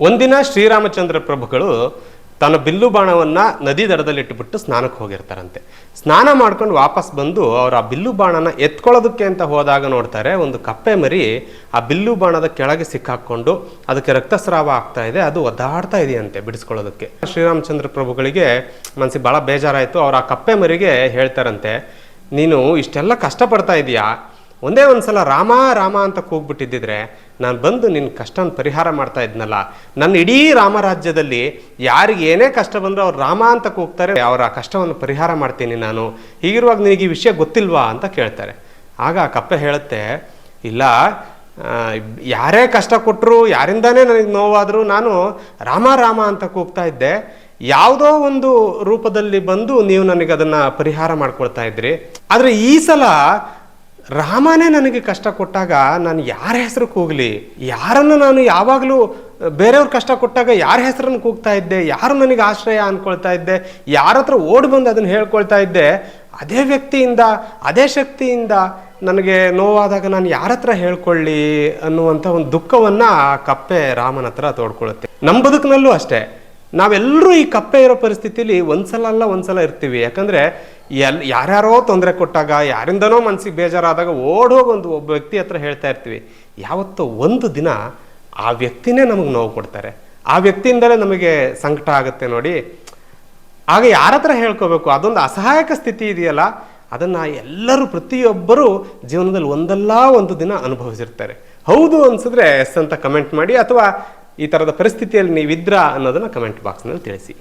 ಒಂದಿನ ಶ್ರೀರಾಮಚಂದ್ರ ಪ್ರಭುಗಳು ತನ್ನ ಬಿಲ್ಲು ಬಾಣವನ್ನು ನದಿ ದಡದಲ್ಲಿಟ್ಟುಬಿಟ್ಟು ಸ್ನಾನಕ್ಕೆ ಹೋಗಿರ್ತಾರಂತೆ. ಸ್ನಾನ ಮಾಡ್ಕೊಂಡು ವಾಪಸ್ ಬಂದು ಅವರು ಆ ಬಿಲ್ಲು ಬಾಣನ ಎತ್ಕೊಳ್ಳೋದಕ್ಕೆ ಅಂತ ಹೋದಾಗ ನೋಡ್ತಾರೆ, ಒಂದು ಕಪ್ಪೆ ಮರಿ ಆ ಬಿಲ್ಲು ಬಾಣದ ಕೆಳಗೆ ಸಿಕ್ಕಾಕೊಂಡು ಅದಕ್ಕೆ ರಕ್ತಸ್ರಾವ ಆಗ್ತಾ ಇದೆ, ಅದು ಒದ್ದಾಡ್ತಾ ಇದೆಯಂತೆ ಬಿಡಿಸ್ಕೊಳ್ಳೋದಕ್ಕೆ. ಶ್ರೀರಾಮಚಂದ್ರ ಪ್ರಭುಗಳಿಗೆ ಮನಸ್ಸಿಗೆ ಭಾಳ ಬೇಜಾರಾಯಿತು. ಅವ್ರು ಆ ಕಪ್ಪೆ ಮರಿಗೆ ಹೇಳ್ತಾರಂತೆ, ನೀನು ಇಷ್ಟೆಲ್ಲ ಕಷ್ಟಪಡ್ತಾ ಇದೀಯಾ, ಒಂದೇ ಒಂದ್ಸಲ ರಾಮ ರಾಮ ಅಂತ ಕೂಗ್ಬಿಟ್ಟಿದ್ದಿದ್ರೆ ನಾನು ಬಂದು ನಿನ್ನ ಕಷ್ಟನ ಪರಿಹಾರ ಮಾಡ್ತಾ ಇದ್ನಲ್ಲ. ನನ್ನ ಇಡೀ ರಾಮರಾಜ್ಯದಲ್ಲಿ ಯಾರಿಗೆ ಏನೇ ಕಷ್ಟ ಬಂದರೂ ಅವ್ರು ರಾಮ ಅಂತ ಕೂಗ್ತಾರೆ, ಅವರ ಕಷ್ಟವನ್ನು ಪರಿಹಾರ ಮಾಡ್ತೀನಿ ನಾನು. ಹೀಗಿರುವಾಗ ನಿನಗೆ ಈ ವಿಷಯ ಗೊತ್ತಿಲ್ವಾ ಅಂತ ಕೇಳ್ತಾರೆ. ಆಗ ಆ ಕಪ್ಪೆ ಹೇಳುತ್ತೆ, ಇಲ್ಲ, ಯಾರೇ ಕಷ್ಟ ಕೊಟ್ಟರು, ಯಾರಿಂದಾನೇ ನನಗೆ ನೋವಾದರೂ ನಾನು ರಾಮ ರಾಮ ಅಂತ ಕೂಗ್ತಾ ಇದ್ದೆ. ಯಾವುದೋ ಒಂದು ರೂಪದಲ್ಲಿ ಬಂದು ನೀವು ನನಗೆ ಅದನ್ನು ಪರಿಹಾರ ಮಾಡ್ಕೊಳ್ತಾ ಇದ್ರಿ. ಆದರೆ ಈ ಸಲ ರಾಮನೇ ನನಗೆ ಕಷ್ಟ ಕೊಟ್ಟಾಗ ನಾನು ಯಾರ ಹೆಸರು ಕೂಗಲಿ? ಯಾರನ್ನು ನಾನು ಯಾವಾಗಲೂ ಬೇರೆಯವ್ರ ಕಷ್ಟ ಕೊಟ್ಟಾಗ ಯಾರ ಹೆಸರನ್ನು ಕೂಗ್ತಾ ಇದ್ದೆ? ಯಾರು ನನಗೆ ಆಶ್ರಯ ಅಂದ್ಕೊಳ್ತಾ ಇದ್ದೆ? ಯಾರ ಹತ್ರ ಓಡಿ ಬಂದು ಅದನ್ನು ಹೇಳ್ಕೊಳ್ತಾ ಇದ್ದೆ? ಅದೇ ವ್ಯಕ್ತಿಯಿಂದ, ಅದೇ ಶಕ್ತಿಯಿಂದ ನನಗೆ ನೋವಾದಾಗ ನಾನು ಯಾರ ಹತ್ರ ಹೇಳ್ಕೊಳ್ಳಿ ಅನ್ನುವಂಥ ಒಂದು ದುಃಖವನ್ನು ಆ ಕಪ್ಪೆ ರಾಮನ ಹತ್ರ ತೋಡ್ಕೊಳ್ಳುತ್ತೆ. ನಮ್ಮ ಬದುಕಿನಲ್ಲೂ ಅಷ್ಟೇ, ನಾವೆಲ್ಲರೂ ಈ ಕಪ್ಪೆ ಇರೋ ಪರಿಸ್ಥಿತಿಲಿ ಒಂದ್ಸಲ ಅಲ್ಲ ಒಂದ್ಸಲ ಇರ್ತೀವಿ. ಯಾಕಂದರೆ ಯಾರ್ಯಾರೋ ತೊಂದರೆ ಕೊಟ್ಟಾಗ, ಯಾರಿಂದನೋ ಮನಸ್ಸಿಗೆ ಬೇಜಾರಾದಾಗ ಓಡೋಗಿ ಒಬ್ಬ ವ್ಯಕ್ತಿ ಹತ್ರ ಹೇಳ್ತಾ ಇರ್ತೀವಿ. ಯಾವತ್ತೋ ಒಂದು ದಿನ ಆ ವ್ಯಕ್ತಿನೇ ನಮಗೆ ನೋವು ಕೊಡ್ತಾರೆ, ಆ ವ್ಯಕ್ತಿಯಿಂದಲೇ ನಮಗೆ ಸಂಕಟ ಆಗುತ್ತೆ ನೋಡಿ. ಆಗ ಯಾರ ಹತ್ರ ಹೇಳ್ಕೋಬೇಕು? ಅದೊಂದು ಅಸಹಾಯಕ ಸ್ಥಿತಿ ಇದೆಯಲ್ಲ, ಅದನ್ನು ಎಲ್ಲರೂ, ಪ್ರತಿಯೊಬ್ಬರೂ ಜೀವನದಲ್ಲಿ ಒಂದಲ್ಲ ಒಂದು ದಿನ ಅನುಭವಿಸಿರ್ತಾರೆ. ಹೌದು ಅನ್ಸಿದ್ರೆ ಎಸ್ ಅಂತ ಕಮೆಂಟ್ ಮಾಡಿ, ಅಥವಾ ಈ ಥರದ ಪರಿಸ್ಥಿತಿಯಲ್ಲಿ ನೀವಿದ್ರಾ ಅನ್ನೋದನ್ನು ಕಮೆಂಟ್ ಬಾಕ್ಸ್ನಲ್ಲಿ ತಿಳಿಸಿ.